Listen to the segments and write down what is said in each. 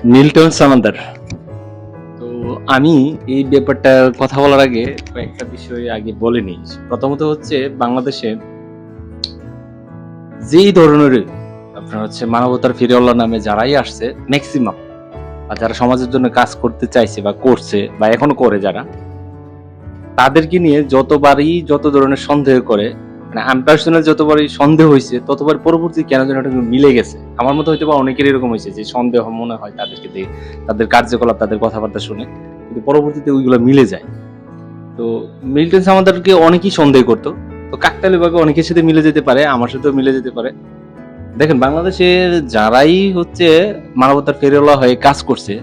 Milton সামান্দার। তো আমি এই ব্যাপারটা কথা বলার আগে কয়েকটা বিষয় আগে বলে নিই। প্রথমত হচ্ছে বাংলাদেশে যেই ধরনের আপনার হচ্ছে মানবতার ফিরিওয়াল্লাহ নামে যারাই আসছে ম্যাক্সিমাম, আর যারা সমাজের জন্য কাজ করতে চাইছে বা করছে বা এখনো করে যারা, তাদেরকে নিয়ে যতবারই যত ধরনের সন্দেহ করে, মানে আমি পার্সোনাল যতবারই সন্দেহ হয়েছে ততবার পরবর্তী কেন যেন এটা মিলে গেছে। আমার মতো হয়তো বা অনেকের এরকম হয়েছে যে সন্দেহ মনে হয় তাদেরকে দিয়ে, তাদের কার্যকলাপ তাদের কথাবার্তা শুনে, কিন্তু পরবর্তীতে ওইগুলো মিলে যায়। তো মিল্টন সামাদারকে অনেকেই সন্দেহ করতো, তো কাকতালীয় ভাবে অনেকের সাথে মিলে যেতে পারে, আমার সাথেও মিলে যেতে পারে। দেখেন বাংলাদেশের যারাই হচ্ছে মানবতার ফেরিওয়ালা হয়ে কাজ করছে,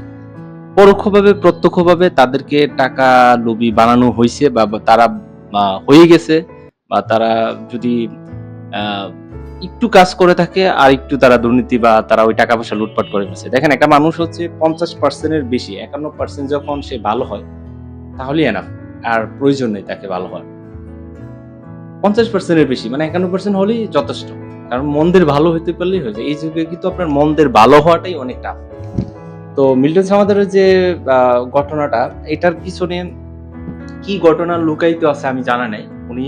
পরোক্ষভাবে প্রত্যক্ষভাবে তাদেরকে টাকা লোভী বানানো হয়েছে বা তারা হয়ে গেছে, বা তারা যদি আহ, একটু কাজ করে থাকে আর একটু তারা দুর্নীতি বা তারা ওই টাকা পয়সা লুটপাট করে ফেলছে। দেখেন একটা মানুষ হচ্ছে 50%-এর বেশি, 51% যখন সে ভালো হয় তাহলেই এনাফ, আর প্রয়োজন নেই তাকে ভালো হয়। 50%-এর বেশি মানে 51% হলেই যথেষ্ট, কারণ মন্দের ভালো হইতে পারলেই হয়ে যায়। এই যুগে কিন্তু আপনার মন্দের ভালো হওয়াটাই অনেক টাফ। তো মিল্টন সামাদারের যে ঘটনাটা, এটার পিছনে কি ঘটনা লুকায়িত আছে আমি জানা নাই। উনি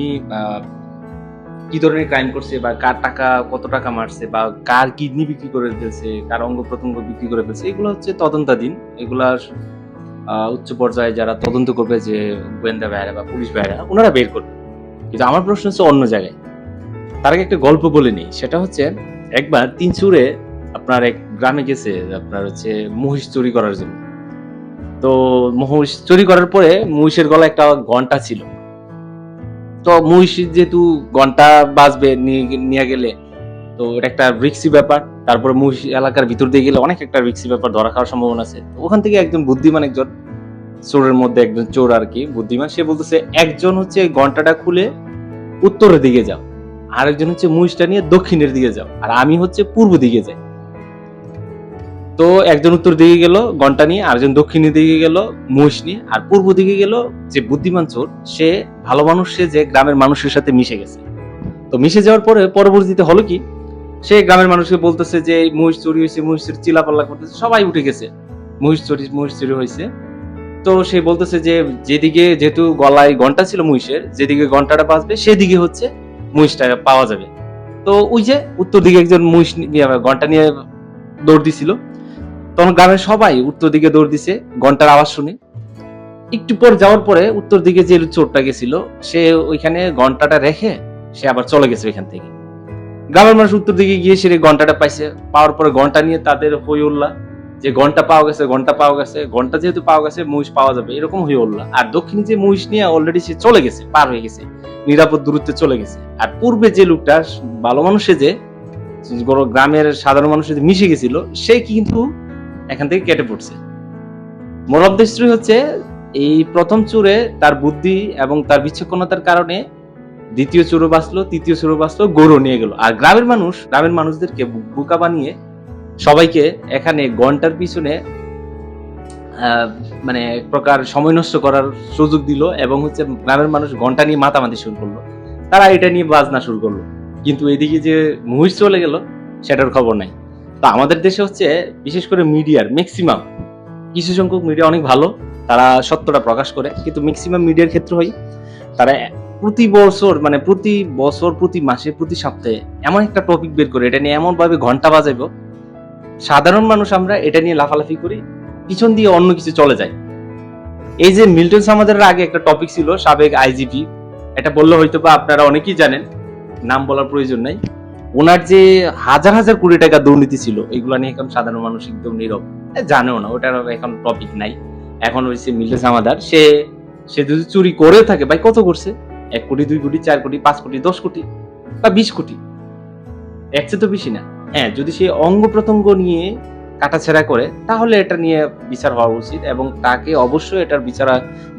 কি ধরনের ক্রাইম করছে বা কার টাকা কত টাকা মারছে বা কার কিডনি বিক্রি করে ফেলছে, কার অঙ্গ প্রত্যঙ্গ বিক্রি করে ফেলছে, এগুলো হচ্ছে তদন্তাধীন। এগুলা উচ্চ পর্যায়ে যারা তদন্ত করবে, যে গোয়েন্দা ভাইয়েরা বা পুলিশ ভাইয়েরা, ওনারা বের করবে। কিন্তু আমার প্রশ্ন হচ্ছে অন্য জায়গায়। তার আগে একটা গল্প বলে নেই। সেটা হচ্ছে একবার তিনচুরে আপনার এক গ্রামে গেছে আপনার হচ্ছে মহিষ চুরি করার জন্য। তো মহিষ চুরি করার পরে মহিষের গলায় একটা ঘন্টা ছিল। তো মহিষ যেহেতু ঘন্টা বাজবে নিয়ে গেলে, তো এটা একটা রিক্সি ব্যাপার। তারপরে মহিষ এলাকার ভিতর দিয়ে গেলে অনেক একটা রিক্সি ব্যাপার, ধরা খাওয়ার সম্ভাবনা আছে। তো ওখান থেকে একজন বুদ্ধিমান, একজন চোরের মধ্যে একজন চোর আর কি বুদ্ধিমান, সে বলতেছে একজন হচ্ছে ঘন্টাটা খুলে উত্তরের দিকে যাও, আরেকজন হচ্ছে মহিষটা নিয়ে দক্ষিণের দিকে যাও, আর আমি হচ্ছে পূর্ব দিকে যাই। তো একজন উত্তর দিকে গেল ঘন্টা নিয়ে, আরেকজন দক্ষিণের দিকে গেল মহিষ নিয়ে, আর পূর্ব দিকে গেল যে বুদ্ধিমান চোর, সে ভালো মানুষ, সে যে গ্রামের মানুষের সাথে মিশে গেছে। তো মিশে যাওয়ার পরে পরবর্তীতে হলো কি, সে গ্রামের মানুষকে বলতেছে যে মহিষ চুরি হয়েছে, মহিষের চিলাপাল্লা করতেছে, সবাই উঠে গেছে, মহিষ চুরি হয়েছে। তো সে বলতেছে যে যেদিকে, যেহেতু গলায় ঘন্টা ছিল মহিষের, যেদিকে ঘন্টাটা বাজবে সেদিকে হচ্ছে মহিষটা পাওয়া যাবে। তো ওই যে উত্তর দিকে একজন মহিষ ঘন্টা নিয়ে দৌড় দিছিল, তখন গ্রামের সবাই উত্তর দিকে দৌড় দিছে ঘন্টার আওয়াজ শুনে। একটু পর যাওয়ার পরে উত্তর দিকে যে চোরটা গেছিল, সে ওইখানে ঘন্টাটা রেখে সে আবার চলে গেছে ওইখান থেকে। গ্রামের মানুষ উত্তর দিকে গিয়ে সে ঘন্টাটা পাইছে, পাওয়ার পরে ঘন্টা নিয়ে তাদের হই উল্লাহ যে ঘন্টা পাওয়া গেছে, ঘন্টা পাওয়া গেছে, ঘন্টা যেহেতু পাওয়া গেছে মহিষ পাওয়া যাবে, এরকম হই উল্লাহ। আর দক্ষিণে যে মহিষ নিয়ে অলরেডি সে চলে গেছে, পার হয়ে গেছে, নিরাপদ দূরত্বে চলে গেছে। আর পূর্বে যে লোকটা ভালো মানুষে যে গ্রামের সাধারণ মানুষের সাথে মিশে গেছিল, সে কিন্তু এখান থেকে কেটে পড়ছে। মোরাল অফ দ্য স্টোরি হচ্ছে এই প্রথম চোরে তার বুদ্ধি এবং তার বিচক্ষণতার কারণে দ্বিতীয় চোরও বাঁচলো, তৃতীয় চোরও বাঁচলো, গরু নিয়ে গেল। আর গ্রামের মানুষদেরকে বোকা বানিয়ে সবাইকে এখানে ঘন্টার পিছনে মানে এক প্রকার সময় নষ্ট করার সুযোগ দিল, এবং হচ্ছে গ্রামের মানুষ ঘন্টা নিয়ে মাতামাতি শুরু করলো, তারা এটা নিয়ে বাজনা শুরু করলো। কিন্তু এদিকে যে মহিষ চলে গেল সেটার খবর নাই। তো আমাদের দেশে হচ্ছে বিশেষ করে মিডিয়ার ম্যাক্সিমাম, কিছু সংখ্যক মিডিয়া অনেক ভালো, তারা সত্যটা প্রকাশ করে, কিন্তু ম্যাক্সিমাম মিডিয়ার ক্ষেত্রে হয় তারা প্রতি বছর, মানে প্রতি বছর, প্রতি মাসে, প্রতি সপ্তাহে এমন একটা টপিক বের করে এটা নিয়ে এমন ভাবে ঘন্টা বাজাইবো, সাধারণ মানুষ আমরা এটা নিয়ে লাফালাফি করি, পিছন দিয়ে অন্য কিছু চলে যায়। এই যে মিল্টন সামাদের আগে একটা টপিক ছিল সাবেক আইজিপি, এটা বললে হয়তো বা আপনারা অনেকেই জানেন, নাম বলার প্রয়োজন নাই। ওনার যে হাজার হাজার কোটি টাকা দুর্নীতি ছিল, এগুলা নিয়ে এখন সাধারণ মানুষ একদম নীরব, জানেও না, ওটার এখন টপিক নাই। এখন হয়েছে মিল্টন সামাদার, সে সে যদি চুরি করে থাকে, ভাই কত করছে? 1 কোটি, 2 কোটি, 4 কোটি, 5 কোটি, 10 কোটি বা 20 কোটি, এর চেয়ে তো বেশি না। হ্যাঁ, যদি সে অঙ্গ প্রত্যঙ্গ নিয়ে কাটাছেড়া করে, তাহলে এটা নিয়ে বিচার হওয়া উচিত এবং তাকে অবশ্যই এটার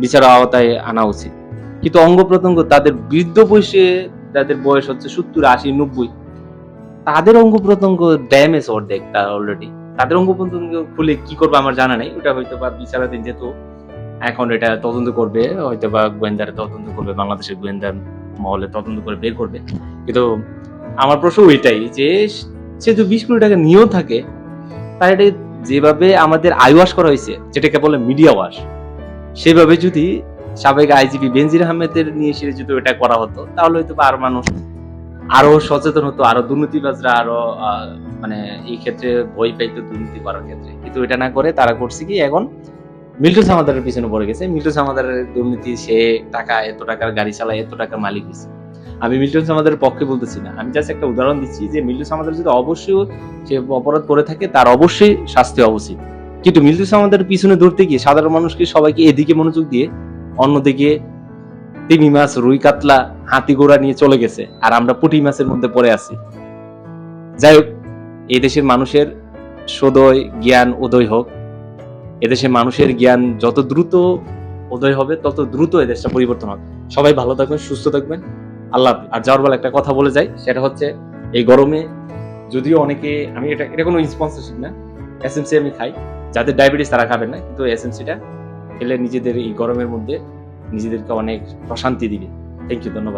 বিচার আওতায় আনা উচিত। কিন্তু অঙ্গ প্রত্যঙ্গ তাদের বৃদ্ধ বয়সে, তাদের বয়স হচ্ছে 70, 80, 90, তাদের অঙ্গ প্রত্যঙ্গ ড্যামেজ অর্ধেক তার অলরেডি। তাদের অঙ্গ প্রত্যঙ্গ খুলে কি করবে আমার জানা নেই, ওটা হয়তো বা বিচারাধীন, যেহেতু এখন এটা তদন্ত করবে, হয়তো বা গোয়েন্দারা তদন্ত করবে, বাংলাদেশের গোয়েন্দা মহলে তদন্ত করে বের করবে। কিন্তু আমার প্রশ্ন ওইটাই যে সে যদি 20 কোটি টাকা নিয়েও থাকে, তার এটা যেভাবে আমাদের আইওয়াশ করা হয়েছে, যেটাকে বলে মিডিয়া ওয়াশ, সেভাবে যদি সাবেক আইজিপি বেনজির আহমেদের নিয়ে এসে যদি ওটা করা হতো, তাহলে হয়তো আরো মানুষ আরো সচেতন হতো, আরো দুর্নীতিবাজরা আরো মানে এই ক্ষেত্রে ভয় পাইতো দুর্নীতি করার ক্ষেত্রে। কিন্তু এটা না করে তারা করছে কি, এখন মিল্টন সামাদারের পিছনে পড়ে গেছে। মিল্টন সামাদারের দুর্নীতি, সে টাকা, এত টাকার গাড়ি চালায়, এত টাকার মালিক হয়েছে। আমি মিল্টন সামাদারের পক্ষে বলতেছি না, আমি জাস্ট একটা উদাহরণ দিচ্ছি যে মিল্টন সামাদার যদি অবশ্যই সে অপরাধ করে থাকে, তার অবশ্যই শাস্তি হওয়া উচিত। কিন্তু মিল্টন সামাদারের পিছনে ধরতে গিয়ে সাধারণ মানুষকে সবাইকে এদিকে মনোযোগ দিয়ে অন্যদিকে তিমি মাছ, রুই কাতলা, হাতি ঘোড়া নিয়ে চলে গেছে, আর আমরা পুঁটি মাছের মধ্যে পড়ে আছি। যাই হোক, এই দেশের মানুষের সদয় জ্ঞান উদয় হোক। এদেশের মানুষের জ্ঞান যত দ্রুত উদয় হবে, তত দ্রুত এদেশটা পরিবর্তন হবে। সবাই ভালো থাকবেন, সুস্থ থাকবেন, আল্লাহ হাফেজ। আর যাওয়ার বেলা একটা কথা বলে যাই, সেটা হচ্ছে এই গরমে যদিও অনেকে, আমি এটা কোনো স্পন্সরশিপ না, এসএমসি আমি খাই, যাদের ডায়াবেটিস তারা খাবেন না, কিন্তু এসএমসিটা খেলে নিজেদের এই গরমের মধ্যে নিজেদেরকে অনেক প্রশান্তি দিবে। থ্যাংক ইউ, ধন্যবাদ।